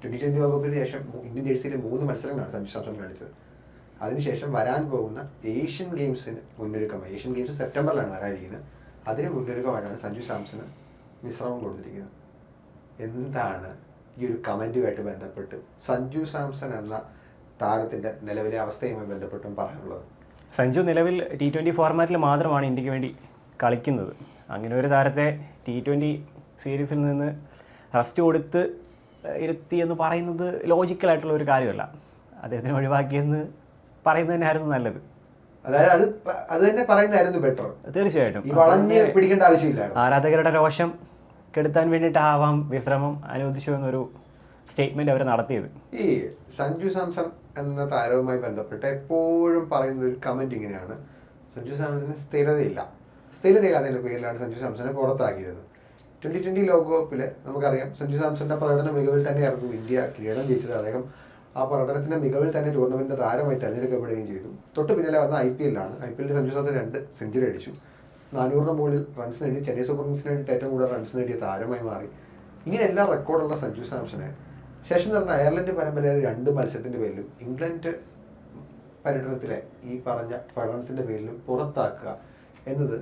2020 ലോകകപ്പിന് ശേഷം ഇന്ത്യൻ ജേഴ്സിയിലെ 3 മത്സരങ്ങളാണ് സഞ്ജു സാംസൺ കളിച്ചത്. അതിനുശേഷം വരാൻ പോകുന്ന ഏഷ്യൻ ഗെയിംസിന് മുന്നൊരുക്കമായി, ഏഷ്യൻ ഗെയിംസ് സെപ്റ്റംബറിലാണ് വരാനിരിക്കുന്നത്, അതിന് മുന്നൊരുക്കമായിട്ടാണ് സഞ്ജു സാംസണ് വിശ്രമം കൊടുത്തിരിക്കുന്നത്. എന്താണ് ഈ ഒരു കമൻറ്റുമായിട്ട് ബന്ധപ്പെട്ട് സഞ്ജു സാംസൺ എന്ന താരത്തിൻ്റെ നിലവിലെ അവസ്ഥയുമായി ബന്ധപ്പെട്ടും പറയാനുള്ളത്? സഞ്ജു നിലവിൽ T20 ഫോർമാറ്റിൽ മാത്രമാണ് ഇന്ത്യക്ക് വേണ്ടി കളിക്കുന്നത്. അങ്ങനെ ഒരു താരത്തെ T20 സീരീസിൽ നിന്ന് റെസ്റ്റ് കൊടുത്ത് ഇരുത്തി എന്ന് പറയുന്നത് ലോജിക്കലായിട്ടുള്ള ഒരു കാര്യമല്ല. അദ്ദേഹത്തിന് ഒഴിവാക്കിയെന്ന് പറയുന്നത് തന്നെയായിരുന്നു നല്ലത്. അതായത് അത് തന്നെ പറയുന്നതായിരുന്നു ബെറ്റർ. തീർച്ചയായിട്ടും പിടിക്കേണ്ട ആവശ്യമില്ല. ആരാധകരുടെ രോഷം കെടുത്താൻ വേണ്ടിയിട്ടാവാം വിശ്രമം അനുവദിച്ചു എന്നൊരു സ്റ്റേറ്റ്മെന്റ് അവർ നടത്തിയത്. ഈ സഞ്ജു സാംസൺ എന്ന താരവുമായി ബന്ധപ്പെട്ട് എപ്പോഴും പറയുന്ന ഒരു കമന്റ് ഇങ്ങനെയാണ്: സഞ്ജു സാംസണിന് സ്ഥിരതയില്ലാത്തതിന്റെ പേരിലാണ് സഞ്ജു സാംസനെ പുറത്താക്കിയത്. 2020 ലോകകപ്പിൽ നമുക്കറിയാം സഞ്ജു സാംസന്റെ പ്രകടന മികവിൽ തന്നെയായിരുന്നു ഇന്ത്യ കിരീടം ജയിച്ചത്. അദ്ദേഹം ആ പ്രകടനത്തിന്റെ മികവിൽ തന്നെ ടൂർണമെന്റിന്റെ താരമായി തെരഞ്ഞെടുക്കപ്പെടുകയും ചെയ്തു. തൊട്ട് പിന്നാലെ വന്ന IPL സഞ്ജു സാംസൺ 2 സെഞ്ചുറി അടിച്ചു. 400 മുകളിൽ റൺസ് നേടി ചെന്നൈ സൂപ്പർ കിങ്സിന് വേണ്ടിയിട്ട് ഏറ്റവും കൂടുതൽ റൺസ് നേടിയ താരമായി മാറി. ഇങ്ങനെ എല്ലാ റെക്കോർഡുള്ള സഞ്ജു സാംസനെ ശേഷം നടന്ന അയർലൻഡ് പരമ്പരയിലെ 2 മത്സരത്തിന്റെ പേരിലും ഇംഗ്ലണ്ട് പര്യടനത്തിലെ ഈ പറഞ്ഞ പഠനത്തിന്റെ പേരിലും പുറത്താക്കുക എന്നത്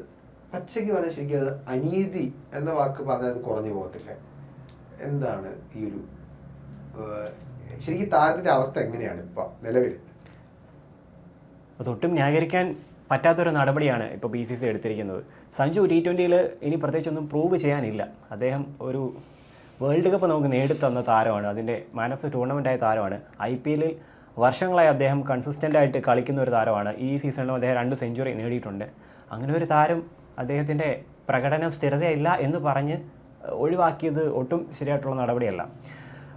പച്ചയ്ക്ക് പറഞ്ഞാൽ ശരിക്കും അത് അനീതി എന്ന വാക്ക് പറഞ്ഞാൽ അത് കുറഞ്ഞു പോകത്തില്ല. എന്താണ് ഈ ഒരു ശരിക്കും താരത്തിന്റെ അവസ്ഥ എങ്ങനെയാണ് ഇപ്പൊ നിലവിൽ? അതൊട്ടും ന്യായീകരിക്കാൻ പറ്റാത്തൊരു നടപടിയാണ് ഇപ്പോൾ BCCI എടുത്തിരിക്കുന്നത്. സഞ്ജു T20 ഇനി പ്രത്യേകിച്ചൊന്നും പ്രൂവ് ചെയ്യാനില്ല. അദ്ദേഹം ഒരു വേൾഡ് കപ്പ് നമുക്ക് നേടിത്തന്ന താരമാണ്, അതിൻ്റെ മാൻ ഓഫ് ദി ടൂർണമെൻ്റായ താരമാണ്. IPL വർഷങ്ങളായി അദ്ദേഹം കൺസിസ്റ്റൻ്റ് ആയിട്ട് കളിക്കുന്ന ഒരു താരമാണ്. ഈ സീസണിലും അദ്ദേഹം 2 സെഞ്ചുറി നേടിയിട്ടുണ്ട്. അങ്ങനെ ഒരു താരം അദ്ദേഹത്തിൻ്റെ പ്രകടനം സ്ഥിരതയില്ല എന്ന് പറഞ്ഞ് ഒഴിവാക്കിയത് ഒട്ടും ശരിയായിട്ടുള്ള നടപടിയല്ല.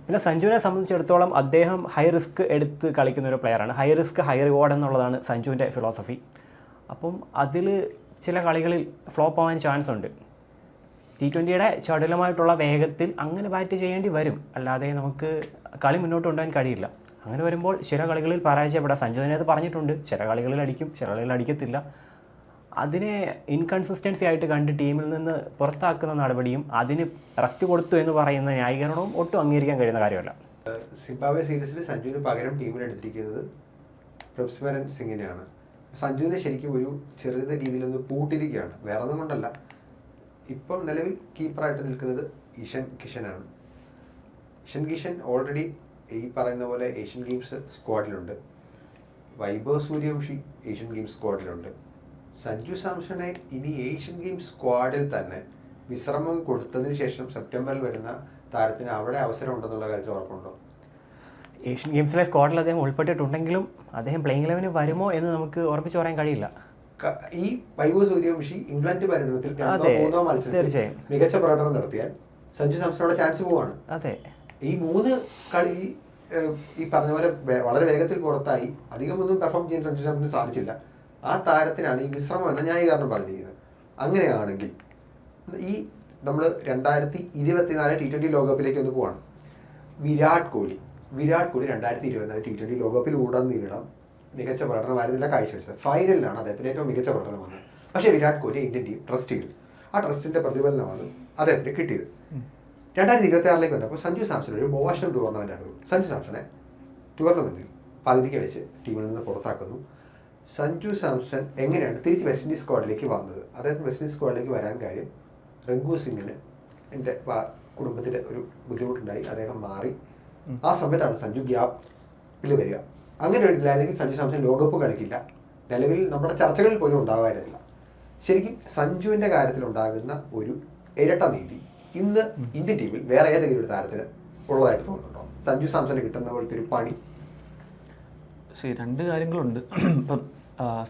പിന്നെ സഞ്ജുവിനെ സംബന്ധിച്ചിടത്തോളം അദ്ദേഹം ഹൈ റിസ്ക് എടുത്ത് കളിക്കുന്ന ഒരു പ്ലെയറാണ്. ഹൈ റിസ്ക് ഹൈ റിവാർഡ് എന്നുള്ളതാണ് സഞ്ജുവിൻ്റെ ഫിലോസഫി. അപ്പം അതിൽ ചില കളികളിൽ ഫ്ലോപ്പ് ആവാൻ ചാൻസ് ഉണ്ട്. T20 ചടുലമായിട്ടുള്ള വേഗത്തിൽ അങ്ങനെ ബാറ്റ് ചെയ്യേണ്ടി വരും, അല്ലാതെ നമുക്ക് കളി മുന്നോട്ട് കൊണ്ടുപോകാൻ കഴിയില്ല. അങ്ങനെ വരുമ്പോൾ ചില കളികളിൽ പരാജയപ്പെടാം. സഞ്ജുവിനെ അത് പറഞ്ഞിട്ടുണ്ട്, ചില കളികളിൽ അടിക്കും, ചില കളികളിൽ അടിക്കത്തില്ല. അതിനെ ഇൻകൺസിസ്റ്റൻസി ആയിട്ട് കണ്ട് ടീമിൽ നിന്ന് പുറത്താക്കുന്ന നടപടിയും അതിന് റെസ്റ്റ് കൊടുത്തു എന്ന് പറയുന്ന ന്യായീകരണവും ഒട്ടും അംഗീകരിക്കാൻ കഴിയുന്ന കാര്യമല്ല. സിംബാബ്വെ സീരീസിൽ സഞ്ജുവിന് പകരം ടീമിൽ എടുത്തിരിക്കുന്നത് പൃഥ്വിരാജ് സിംഗിനെയാണ്. സഞ്ജുവിനെ ശരിക്കും ഒരു ചെറിയ രീതിയിലൊന്ന് പൂട്ടിരിക്കുകയാണ്, വേറെ ഒന്നും കൊണ്ടല്ല. ഇപ്പം നിലവിൽ കീപ്പറായിട്ട് നിൽക്കുന്നത് ഇഷൻ കിഷനാണ്. ഇഷൻ കിഷൻ ഓൾറെഡി ഈ പറയുന്ന പോലെ ഏഷ്യൻ ഗെയിംസ് സ്ക്വാഡിലുണ്ട്. വൈഭവ് സൂര്യവംശി ഏഷ്യൻ ഗെയിംസ് സ്ക്വാഡിലുണ്ട്. സഞ്ജു സാംസണെ ഇനി ഏഷ്യൻ ഗെയിംസ് സ്ക്വാഡിൽ തന്നെ വിശ്രമം കൊടുത്തതിന് ശേഷം സെപ്റ്റംബറിൽ വരുന്ന താരത്തിന് അവിടെ അവസരം ഉണ്ടെന്നുള്ള കാര്യത്തിൽ ഉറപ്പുണ്ടോ? ഏഷ്യൻ ഗെയിംസിലെ സ്ക്വാഡിൽ അദ്ദേഹം ഉൾപ്പെട്ടിട്ടുണ്ടെങ്കിലും അദ്ദേഹം പ്ലേയിങ് 11 വരുമോ എന്ന് നമുക്ക് ഉറപ്പിച്ചു പറയാൻ കഴിയില്ല. ഈ വൈഭവ് സൂര്യവംശി ഇംഗ്ലണ്ട് പര്യടനത്തിൽ 2-3 മത്സരത്തിൽ മികച്ച പ്രകടനം നടത്തിയാൽ സഞ്ജു സാംസണോടെ ചാൻസ് പോവാണ്. അതെ, ഈ 3 കളി ഈ പറഞ്ഞ പോലെ വളരെ വേഗത്തിൽ പുറത്തായി അധികമൊന്നും പെർഫോം ചെയ്യാൻ സഞ്ജു സാംസണിന് സാധിച്ചില്ല. ആ താരത്തിനാണ് ഈ വിശ്രമം എന്ന ന്യായീകരണം പറഞ്ഞിരിക്കുന്നത്. അങ്ങനെയാണെങ്കിൽ ഈ നമ്മൾ 2024 T20 ലോകകപ്പിലേക്ക് ഒന്ന് പോവാണ്. വിരാട് കോഹ്ലി 2024 T20 ലോകകപ്പിൽ ഉടനീളം മികച്ച പ്രകടനമായിരുന്നില്ല കാഴ്ചവെച്ചത്. ഫൈനലിലാണ് അദ്ദേഹത്തിന് ഏറ്റവും മികച്ച പ്രകടനം വന്നത്. പക്ഷേ Virat Kohli Indian team trust ചെയ്തു. ആ ട്രസ്റ്റിന്റെ പ്രതിഫലനമാണ് അദ്ദേഹത്തിന് കിട്ടിയത്. 2026 വന്നപ്പോൾ സഞ്ജു സാംസൺ ഒരു മോശം ടൂർണമെന്റ് ആയിരുന്നു. സഞ്ജു സാംസണെ ടൂർണമെന്റിൽ പകുതിക്ക് വെച്ച് ടീമിൽ നിന്ന് പുറത്താക്കുന്നു. സഞ്ജു സാംസൺ എങ്ങനെയാണ് തിരിച്ച് വെസ്റ്റ് ഇൻഡീസ് സ്ക്വാഡിലേക്ക് വന്നത്? അദ്ദേഹത്തിന് വെസ്റ്റ് ഇൻഡീസ് സ്ക്വാഡിലേക്ക് വരാൻ കാര്യം റിങ്കു സിംഗിന് എൻ്റെ കുടുംബത്തിൻ്റെ ഒരു ബുദ്ധിമുട്ടുണ്ടായി, അദ്ദേഹം മാറി. ആ സമയത്താണ് സഞ്ജു ഗ്യാപ്പിൽ വരിക. അങ്ങനെ ഇല്ലായിരുന്നെങ്കിൽ സഞ്ജു സാംസൺ ലോകകപ്പ് കളിക്കില്ല, നിലവിൽ നമ്മുടെ ചർച്ചകളിൽ പോലും ഉണ്ടാവാനില്ല. ശരിക്കും സഞ്ജുവിൻ്റെ കാര്യത്തിൽ ഉണ്ടാകുന്ന ഒരു ഇരട്ട നീതി ഇന്ന് ഇന്ത്യൻ ടീമിൽ വേറെ ഏതെങ്കിലും ഒരു താരത്തിന് ഉള്ളതായിട്ട് തോന്നുന്നുണ്ടോ? സഞ്ജു സാംസന് കിട്ടുന്ന പോലത്തെ ഒരു പണി. ശരി, 2 കാര്യങ്ങളുണ്ട്. ഇപ്പം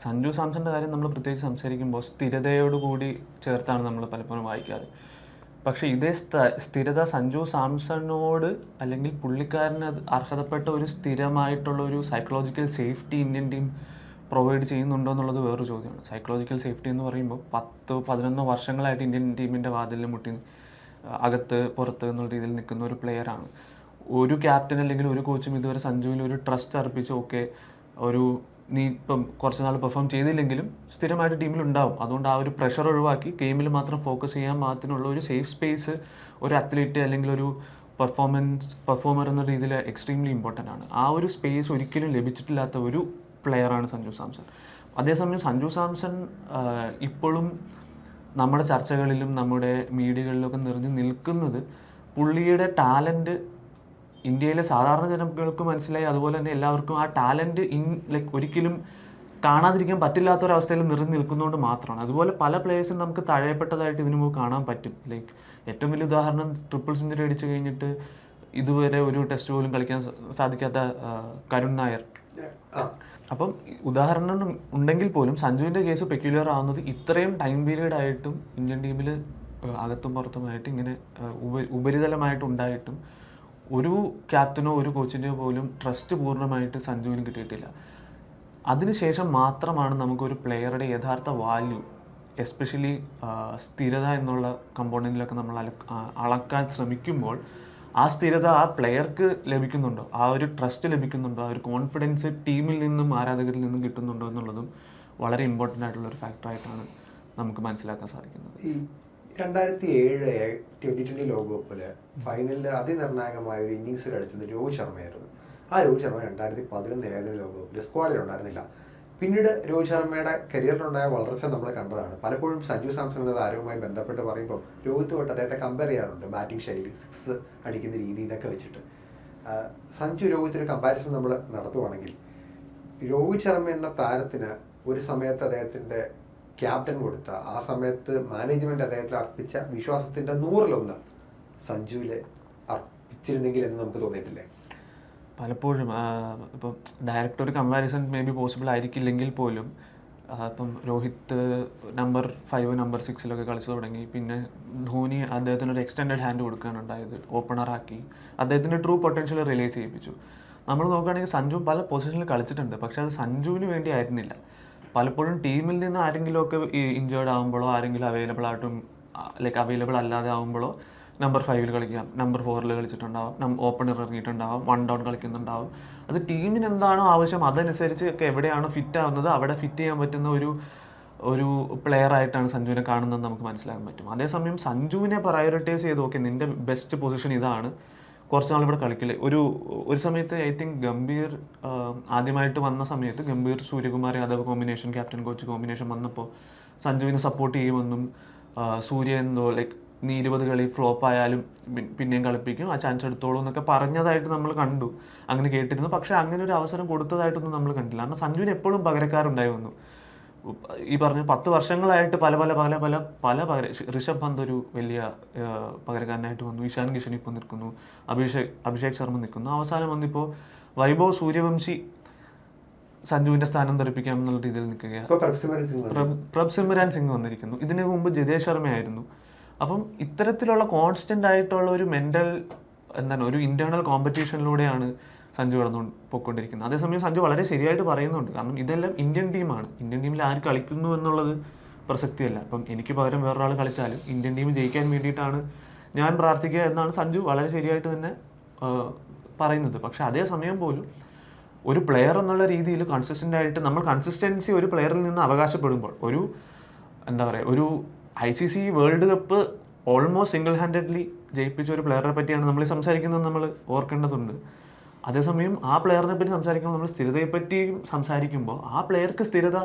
സഞ്ജു സാംസന്റെ കാര്യം നമ്മൾ പ്രത്യേകിച്ച് സംസാരിക്കുമ്പോൾ സ്ഥിരതയോടുകൂടി ചേർത്താണ് നമ്മൾ പലപ്പോഴും വായിക്കാറ്. പക്ഷേ ഇതേ സ്ഥിരത സഞ്ജു സാംസണോട് അല്ലെങ്കിൽ പുള്ളിക്കാരന് അർഹതപ്പെട്ട ഒരു സ്ഥിരമായിട്ടുള്ള ഒരു psychological safety Indian team provide ചെയ്യുന്നുണ്ടോ എന്നുള്ളത് വേറൊരു ചോദ്യമാണ്. സൈക്കോളജിക്കൽ സേഫ്റ്റി എന്ന് പറയുമ്പോൾ 10-11 വർഷങ്ങളായിട്ട് ഇന്ത്യൻ ടീമിൻ്റെ വാതിലിൽ മുട്ടി അകത്ത് പുറത്ത് എന്നുള്ള രീതിയിൽ നിൽക്കുന്ന ഒരു പ്ലെയറാണ്. ഒരു ക്യാപ്റ്റൻ അല്ലെങ്കിൽ ഒരു കോച്ചും ഇതുവരെ സഞ്ജുവിൽ ഒരു ട്രസ്റ്റ് അർപ്പിച്ച് ഓക്കെ ഒരു നീ ഇപ്പം കുറച്ച് നാൾ പെർഫോം ചെയ്തില്ലെങ്കിലും സ്ഥിരമായിട്ട് ടീമിലുണ്ടാവും. അതുകൊണ്ട് ആ ഒരു പ്രഷർ ഒഴിവാക്കി ഗെയിമിൽ മാത്രം ഫോക്കസ് ചെയ്യാൻ മാത്രമുള്ള ഒരു സേഫ് സ്പേസ് ഒരു അത്ലറ്റ് അല്ലെങ്കിൽ ഒരു പെർഫോമർ എന്ന രീതിയിൽ എക്സ്ട്രീംലി ഇമ്പോർട്ടൻ്റ് ആണ്. ആ ഒരു സ്പേസ് ഒരിക്കലും ലഭിച്ചിട്ടില്ലാത്ത ഒരു പ്ലെയറാണ് സഞ്ജു സാംസൺ. അതേസമയം സഞ്ജു സാംസൺ ഇപ്പോഴും നമ്മുടെ ചർച്ചകളിലും നമ്മുടെ മീഡിയകളിലൊക്കെ നിറഞ്ഞു നിൽക്കുന്നത് പുള്ളിയുടെ ടാലൻറ്റ് ഇന്ത്യയിലെ സാധാരണ ജനങ്ങൾക്ക് മനസ്സിലായി, അതുപോലെ തന്നെ എല്ലാവർക്കും ആ ടാലൻറ്റ് ഒരിക്കലും കാണാതിരിക്കാൻ പറ്റില്ലാത്തൊരവസ്ഥയിൽ നിറഞ്ഞു നിൽക്കുന്നതുകൊണ്ട് മാത്രമാണ്. അതുപോലെ പല പ്ലേയേഴ്സും നമുക്ക് തഴയപ്പെട്ടതായിട്ട് ഇതിനു മുമ്പ് കാണാൻ പറ്റും. ഏറ്റവും വലിയ ഉദാഹരണം ട്രിപ്പിൾ സെഞ്ചുറി അടിച്ചു കഴിഞ്ഞിട്ട് ഇതുവരെ ഒരു ടെസ്റ്റ് പോലും കളിക്കാൻ സാധിക്കാത്ത കരുൺ നായർ. അപ്പം ഉദാഹരണം ഉണ്ടെങ്കിൽ പോലും സഞ്ജുവിൻ്റെ കേസ് പെക്യുലർ ആവുന്നത് ഇത്രയും ടൈം പീരീഡ് ആയിട്ടും ഇന്ത്യൻ ടീമിൽ അകത്തും പുറത്തുമായിട്ട് ഇങ്ങനെ ഉപരിതലമായിട്ടുണ്ടായിട്ടും ഒരു ക്യാപ്റ്റനോ ഒരു കോച്ചിൻ്റെയോ പോലും ട്രസ്റ്റ് പൂർണ്ണമായിട്ട് സഞ്ജുവിന് കിട്ടിയിട്ടില്ല. അതിനുശേഷം മാത്രമാണ് നമുക്കൊരു പ്ലെയറുടെ യഥാർത്ഥ വാല്യൂ, എസ്പെഷ്യലി സ്ഥിരത എന്നുള്ള കമ്പോണൻറ്റിലൊക്കെ നമ്മൾ അളക്കാൻ ശ്രമിക്കുമ്പോൾ ആ സ്ഥിരത ആ പ്ലെയർക്ക് ലഭിക്കുന്നുണ്ടോ, ആ ഒരു ട്രസ്റ്റ് ലഭിക്കുന്നുണ്ടോ, ആ ഒരു കോൺഫിഡൻസ് ടീമിൽ നിന്നും ആരാധകരിൽ നിന്നും കിട്ടുന്നുണ്ടോ എന്നുള്ളതും വളരെ ഇമ്പോർട്ടൻ്റ് ആയിട്ടുള്ളൊരു ഫാക്ടറായിട്ടാണ് നമുക്ക് മനസ്സിലാക്കാൻ സാധിക്കുന്നത്. ഈ 2007 T20 ലോകകപ്പില് ഫൈനലിൽ അതിനിർണായകമായ ഒരു ഇന്നിങ്സ് കളിച്ചത് രോഹിത് ശർമ്മയായിരുന്നു. ആ രോഹിത് ശർമ്മ 2011 ഏകദിന ലോകകപ്പിൽ സ്ക്വാഡിൽ ഉണ്ടായിരുന്നില്ല. പിന്നീട് രോഹിത് ശർമ്മയുടെ കരിയറിലുണ്ടായ വളർച്ച നമ്മൾ കണ്ടതാണ്. പലപ്പോഴും സഞ്ജു സാംസൺ എന്ന താരവുമായി ബന്ധപ്പെട്ട് പറയുമ്പോൾ രോഹിത് തൊട്ട് അദ്ദേഹത്തെ കമ്പയർ ചെയ്യാറുണ്ട്, ബാറ്റിംഗ് ശൈലി, സിക്സ് അടിക്കുന്ന രീതി, ഇതൊക്കെ വെച്ചിട്ട്. സഞ്ജു രോഹിത്തിന് കമ്പാരിസൺ നമ്മൾ നടത്തുവാണെങ്കിൽ രോഹിത് ശർമ്മ എന്ന താരത്തിന് ഒരു സമയത്ത് അദ്ദേഹത്തിൻ്റെ ക്യാപ്റ്റൻ കൊടുത്ത, ആ സമയത്ത് മാനേജ്മെൻറ്റ് അദ്ദേഹത്തിൽ അർപ്പിച്ച വിശ്വാസത്തിൻ്റെ 100-1 സഞ്ജുവിൽ അർപ്പിച്ചിരുന്നെങ്കിൽ എന്ന് നമുക്ക് തോന്നിയിട്ടില്ലേ? പലപ്പോഴും ഇപ്പം ഡയറക്റ്റ് ഒരു കമ്പാരിസൺ മേ ബി പോസിബിൾ ആയിരിക്കില്ലെങ്കിൽ പോലും ഇപ്പം രോഹിത് നമ്പർ 5 നമ്പർ 6 കളിച്ചു തുടങ്ങി. പിന്നെ ധോനി അദ്ദേഹത്തിന് ഒരു എക്സ്റ്റെൻഡഡ് ഹാൻഡ് കൊടുക്കാനുണ്ടായത്, ഓപ്പണറാക്കി അദ്ദേഹത്തിൻ്റെ ട്രൂ പൊട്ടൻഷ്യൽ റിലൈസ് ചെയ്യിപ്പിച്ചു. നമ്മൾ നോക്കുകയാണെങ്കിൽ സഞ്ജു പല പൊസിഷനിൽ കളിച്ചിട്ടുണ്ട്, പക്ഷേ അത് സഞ്ജുവിന് വേണ്ടി ആയിരുന്നില്ല. പലപ്പോഴും ടീമിൽ നിന്ന് ആരെങ്കിലുമൊക്കെ ഇഞ്ചേർഡ് ആകുമ്പോഴോ ആരെങ്കിലും അവൈലബിൾ അല്ലാതെ ആകുമ്പോഴോ നമ്പർ 5 കളിക്കാം, നമ്പർ 4 കളിച്ചിട്ടുണ്ടാവും, ഓപ്പണർ ഇറങ്ങിയിട്ടുണ്ടാവും, 1 ഡൗൺ കളിക്കുന്നുണ്ടാവും. അത് ടീമിന് എന്താണോ ആവശ്യം അതനുസരിച്ച് ഒക്കെ എവിടെയാണോ ഫിറ്റ് ആവുന്നത് അവിടെ ഫിറ്റ് ചെയ്യാൻ പറ്റുന്ന ഒരു പ്ലെയർ ആയിട്ടാണ് സഞ്ജുവിനെ കാണുന്നത് നമുക്ക് മനസ്സിലാക്കാൻ പറ്റും. അതേസമയം സഞ്ജുവിനെ പ്രയോറിറ്റൈസ് ചെയ്ത് ഓക്കെ നിൻ്റെ ബെസ്റ്റ് പൊസിഷൻ ഇതാണ്, കുറച്ച് നാൾ ഇവിടെ കളിക്കില്ലേ. ഒരു സമയത്ത് ഐ തിങ്ക് ഗംഭീർ ആദ്യമായിട്ട് വന്ന സമയത്ത് Gambhir Suryakumar Yadav combination, captain coach combination വന്നപ്പോൾ സഞ്ജുവിനെ സപ്പോർട്ട് ചെയ്യുമെന്നും സൂര്യ എന്തോ നീ 20 കളി ഫ്ലോപ്പ് ആയാലും പിന്നെയും കളിപ്പിക്കും, ആ ചാൻസ് എടുത്തോളൂ എന്നൊക്കെ പറഞ്ഞതായിട്ട് നമ്മൾ കണ്ടു, അങ്ങനെ കേട്ടിരുന്നു. പക്ഷേ അങ്ങനെ ഒരു അവസരം കൊടുത്തതായിട്ടൊന്നും നമ്മൾ കണ്ടില്ല. കാരണം സഞ്ജുവിന് എപ്പോഴും പകരക്കാരുണ്ടായി വന്നു. ഈ പറഞ്ഞ 10 വർഷങ്ങളായിട്ട് പല ഋഷഭ് പന്ത് ഒരു വലിയ പകരക്കാരനായിട്ട് വന്നു, ഇഷാൻ കിഷൻ ഇപ്പോൾ നിൽക്കുന്നു, അഭിഷേക് ശർമ്മ നിൽക്കുന്നു. അവസാനം വന്നിപ്പോൾ വൈഭവ് സൂര്യവംശി സഞ്ജുവിൻ്റെ സ്ഥാനം തെറിപ്പിക്കാമെന്നുള്ള രീതിയിൽ നിൽക്കുകയാണ്. പ്രഭ് സിമ്രാൻ സിംഗ് വന്നിരിക്കുന്നു. ഇതിനു മുമ്പ് ജിതേഷ് ശർമ്മയായിരുന്നു. അപ്പം ഇത്തരത്തിലുള്ള കോൺസ്റ്റൻ്റ് ആയിട്ടുള്ള ഒരു ഒരു ഇൻറ്റേർണൽ കോമ്പറ്റീഷനിലൂടെയാണ് സഞ്ജു പൊയ്ക്കൊണ്ടിരിക്കുന്നത്. അതേസമയം സഞ്ജു വളരെ ശരിയായിട്ട് പറയുന്നുണ്ട്. കാരണം ഇതെല്ലാം ഇന്ത്യൻ ടീമാണ്, ഇന്ത്യൻ ടീമിൽ ആര് കളിക്കുന്നു എന്നുള്ളത് പ്രസക്തിയല്ല. അപ്പം എനിക്ക് പകരം വേറൊരാൾ കളിച്ചാലും ഇന്ത്യൻ ടീം ജയിക്കാൻ വേണ്ടിയിട്ടാണ് ഞാൻ പ്രാർത്ഥിക്കുക എന്നാണ് സഞ്ജു വളരെ ശരിയായിട്ട് തന്നെ പറയുന്നത്. പക്ഷേ അതേസമയം പോലും ഒരു പ്ലെയർ എന്നുള്ള രീതിയിൽ കൺസിസ്റ്റൻ്റ് ആയിട്ട് നമ്മൾ കൺസിസ്റ്റൻസി ഒരു പ്ലെയറിൽ നിന്ന് അവകാശപ്പെടുമ്പോൾ ഒരു ICC world cup almost single handedly ജയിപ്പിച്ച ഒരു പ്ലെയറെ പറ്റിയാണ് നമ്മൾ സംസാരിക്കുന്നത്, നമ്മൾ ഓർക്കേണ്ടതുണ്ട്. അതേസമയം ആ പ്ലെയറിനെ പറ്റി സംസാരിക്കുമ്പോൾ നമ്മൾ സ്ഥിരതയെപ്പറ്റിയും സംസാരിക്കുമ്പോൾ ആ പ്ലെയർക്ക് സ്ഥിരത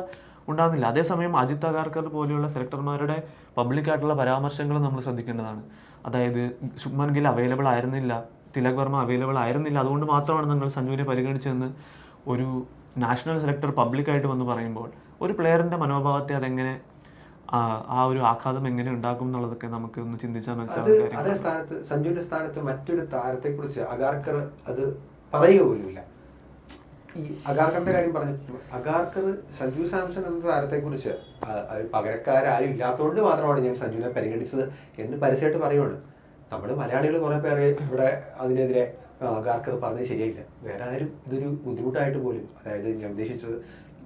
ഉണ്ടാകുന്നില്ല. അതേസമയം അജിത് അഗാർക്കർ പോലെയുള്ള സെലക്ടർമാരുടെ പബ്ലിക്കായിട്ടുള്ള പരാമർശങ്ങൾ നമ്മൾ ശ്രദ്ധിക്കേണ്ടതാണ്. അതായത് ശുഭ്മാൻ ഗിൽ അവൈലബിൾ ആയിരുന്നില്ല, തിലക് വർമ്മ അവൈലബിൾ ആയിരുന്നില്ല, അതുകൊണ്ട് മാത്രമാണ് നിങ്ങൾ സഞ്ജുവിനെ പരിഗണിച്ചതെന്ന് ഒരു നാഷണൽ സെലക്ടർ പബ്ലിക്കായിട്ട് വന്ന് പറയുമ്പോൾ ഒരു പ്ലെയറിൻ്റെ മനോഭാവത്തെ അതെങ്ങനെ ആ ഒരു ആഘാതം എങ്ങനെ ഉണ്ടാക്കും എന്നുള്ളതൊക്കെ നമുക്ക് ഒന്ന് ചിന്തിച്ചാൽ മനസ്സിലാവും. അതേ സ്ഥാനത്ത് സഞ്ജുവിന്റെ സ്ഥാനത്ത് മറ്റൊരു താരത്തെ കുറിച്ച് അഗാർക്കർ അത് പറയുക പോലുമില്ല. ഈ അഗാർക്കറിന്റെ കാര്യം പറഞ്ഞു, അഗാർക്കർ സഞ്ജു സാംസൺ എന്ന താരത്തെ കുറിച്ച് പകരക്കാരും ഇല്ലാത്തതുകൊണ്ട് മാത്രമാണ് ഞാൻ സഞ്ജുവിനെ പരിഗണിച്ചത് എന്ന് പരസ്യമായിട്ട് പറയുവാണ്. നമ്മൾ മലയാളികൾ കുറെ പേരെ ഇവിടെ അതിനെതിരെ അഗാർക്കർ പറഞ്ഞത് ശരിയായില്ല, വേറെ ആരും ഇതൊരു ബുദ്ധിമുട്ടായിട്ട് പോലും, അതായത് ഞാൻ ഉദ്ദേശിച്ചത്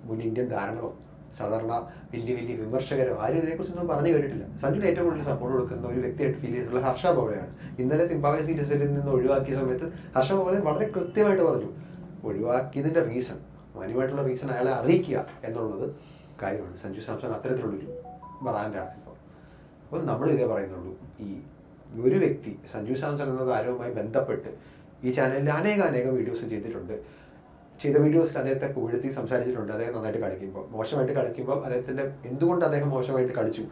മുൻ ഇന്ത്യൻ താരങ്ങളോ സാധാരണ വലിയ വിമർശകരോ ആരും ഇതിനെക്കുറിച്ചൊന്നും പറഞ്ഞു കേട്ടിട്ടില്ല. സഞ്ജുവിന് ഏറ്റവും കൂടുതൽ സപ്പോർട്ട് കൊടുക്കുന്ന ഒരു വ്യക്തിയായിട്ട് ഫീൽ ചെയ്തിട്ടുള്ള ഹർഷ ഭോളയാണ്. ഇന്നലെ സിംബാബ്വെ സീരീസിൽ നിന്ന് ഒഴിവാക്കിയ സമയത്ത് ഹർഷ ഭോളെ വളരെ കൃത്യമായിട്ട് പറഞ്ഞു ഒഴിവാക്കിയതിൻ്റെ റീസൺ, മാന്യമായിട്ടുള്ള റീസൺ അയാളെ അറിയിക്കുക എന്നുള്ളത് കാര്യമാണ്. സഞ്ജു സാംസൺ അത്തരത്തിലുള്ളൊരു ബ്രാൻഡാണ് ഇപ്പോൾ. അപ്പം നമ്മൾ ഇതേ പറയുന്നുള്ളൂ, ഈ ഒരു വ്യക്തി സഞ്ജു സാംസൺ എന്ന താരവുമായി ബന്ധപ്പെട്ട് ഈ ചാനലിൽ അനേകം വീഡിയോസ് ചെയ്തിട്ടുണ്ട്. ചെയ്ത വീഡിയോസിൽ അദ്ദേഹത്തെ പുകഴ്ത്തി സംസാരിച്ചിട്ടുണ്ട്. അദ്ദേഹം നന്നായിട്ട് കളിക്കുമ്പോൾ, മോശമായിട്ട് കളിക്കുമ്പോൾ അദ്ദേഹത്തിൻ്റെ എന്തുകൊണ്ട് അദ്ദേഹം മോശമായിട്ട് കളിച്ചു,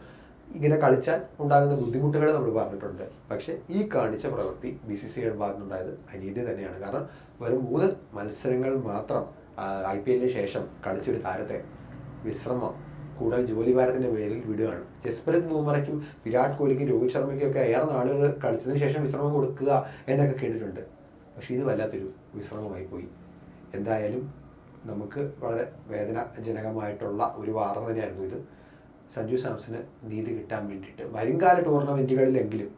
ഇങ്ങനെ കളിച്ചാൽ ഉണ്ടാകുന്ന ബുദ്ധിമുട്ടുകൾ നമ്മൾ പറഞ്ഞിട്ടുണ്ട്. പക്ഷേ ഈ കാണിച്ച പ്രവൃത്തി BCCIയുടെ ഭാഗത്തുനിന്നുണ്ടായത് അനീതി തന്നെയാണ്. കാരണം വെറും 3 മത്സരങ്ങൾ മാത്രം IPL ശേഷം കളിച്ചൊരു താരത്തെ വിശ്രമം കൂടുതൽ ജോലിഭാരത്തിൻ്റെ പേരിൽ വിടുകയാണ്. ജസ്പ്രീത് ബുംറയ്ക്കും വിരാട് കോഹ്ലിക്കും രോഹിത് ശർമ്മയ്ക്കും ഒക്കെ ഏറെ നാളുകൾ കളിച്ചതിന് ശേഷം വിശ്രമം കൊടുക്കുക എന്നൊക്കെ കേട്ടിട്ടുണ്ട്. പക്ഷേ ഇത് വല്ലാത്തൊരു വിശ്രമമായി പോയി. എന്തായാലും നമുക്ക് വളരെ വേദനാജനകമായിട്ടുള്ള ഒരു വാർത്ത തന്നെയായിരുന്നു ഇത്. സഞ്ജു സാംസന് നീതി കിട്ടാൻ വേണ്ടിയിട്ട് വരുംകാല ടൂർണമെൻറ്റുകളിലെങ്കിലും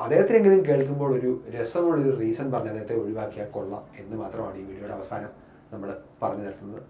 അദ്ദേഹത്തിനെങ്കിലും കേൾക്കുമ്പോൾ ഒരു രസമുള്ളൊരു റീസൺ പറഞ്ഞ് അദ്ദേഹത്തെ ഒഴിവാക്കിയാൽ കൊള്ളാം എന്ന് മാത്രമാണ് ഈ വീഡിയോയുടെ അവസാനം നമ്മൾ പറഞ്ഞു നിർത്തുന്നത്.